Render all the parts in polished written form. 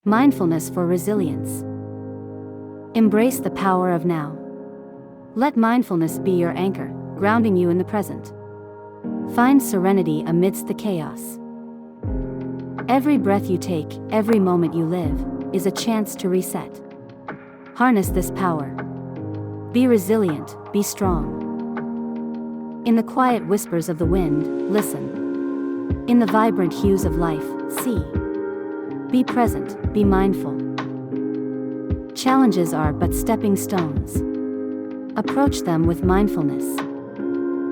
Mindfulness for resilience. Embrace the power of now. Let mindfulness be your anchor, grounding you in the present. Find serenity amidst the chaos. Every breath you take, every moment you live, is a chance to reset. Harness this power. Be resilient, be strong. In the quiet whispers of the wind, listen. In the vibrant hues of life, see. Be present, be mindful. Challenges are but stepping stones. Approach them with mindfulness.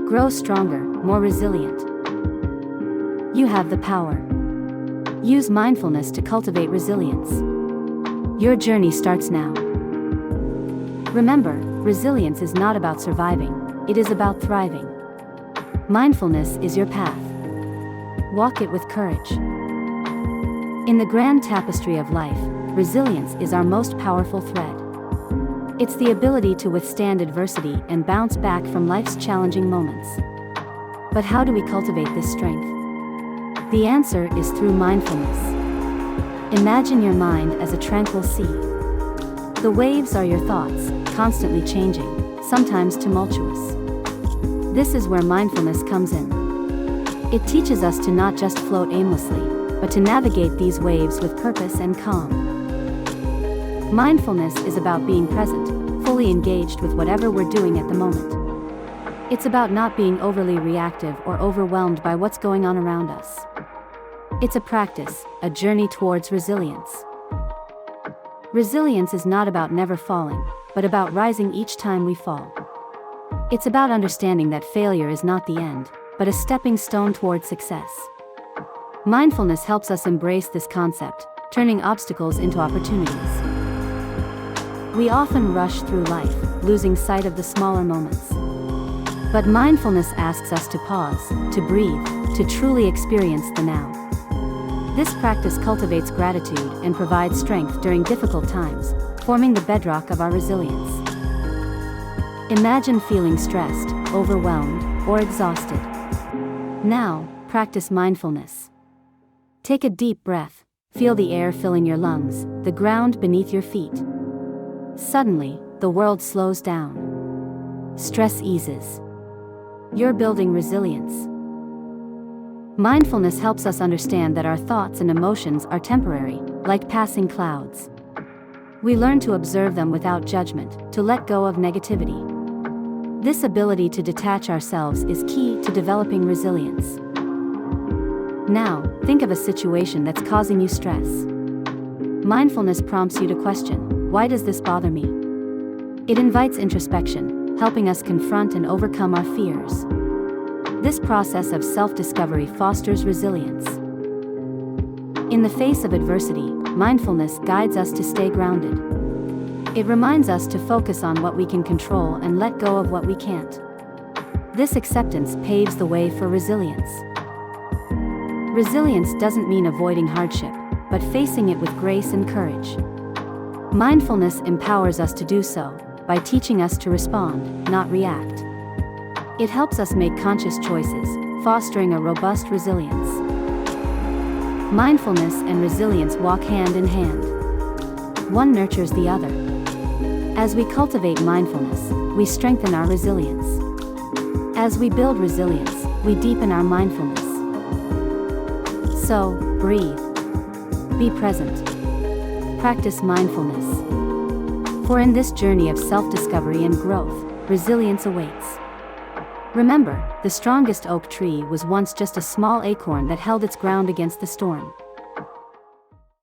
Grow stronger, more resilient. You have the power. Use mindfulness to cultivate resilience. Your journey starts now. Remember, resilience is not about surviving, it is about thriving. Mindfulness is your path. Walk it with courage. In the grand tapestry of life, resilience is our most powerful thread. It's the ability to withstand adversity and bounce back from life's challenging moments. But how do we cultivate this strength? The answer is through mindfulness. Imagine your mind as a tranquil sea. The waves are your thoughts, constantly changing, sometimes tumultuous. This is where mindfulness comes in. It teaches us to not just float aimlessly, but to navigate these waves with purpose and calm. Mindfulness is about being present, fully engaged with whatever we're doing at the moment. It's about not being overly reactive or overwhelmed by what's going on around us. It's a practice, a journey towards resilience. Resilience is not about never falling, but about rising each time we fall. It's about understanding that failure is not the end, but a stepping stone toward success. Mindfulness helps us embrace this concept, turning obstacles into opportunities. We often rush through life, losing sight of the smaller moments. But mindfulness asks us to pause, to breathe, to truly experience the now. This practice cultivates gratitude and provides strength during difficult times, forming the bedrock of our resilience. Imagine feeling stressed, overwhelmed, or exhausted. Now, practice mindfulness. Take a deep breath, feel the air filling your lungs, the ground beneath your feet. Suddenly, the world slows down. Stress eases. You're building resilience. Mindfulness helps us understand that our thoughts and emotions are temporary, like passing clouds. We learn to observe them without judgment, to let go of negativity. This ability to detach ourselves is key to developing resilience. Now, think of a situation that's causing you stress. Mindfulness prompts you to question, why does this bother me? It invites introspection, helping us confront and overcome our fears. This process of self-discovery fosters resilience. In the face of adversity, mindfulness guides us to stay grounded. It reminds us to focus on what we can control and let go of what we can't. This acceptance paves the way for resilience. Resilience doesn't mean avoiding hardship, but facing it with grace and courage. Mindfulness empowers us to do so, by teaching us to respond, not react. It helps us make conscious choices, fostering a robust resilience. Mindfulness and resilience walk hand in hand. One nurtures the other. As we cultivate mindfulness, we strengthen our resilience. As we build resilience, we deepen our mindfulness. So, breathe. Be present. Practice mindfulness. For in this journey of self-discovery and growth, resilience awaits. Remember, the strongest oak tree was once just a small acorn that held its ground against the storm.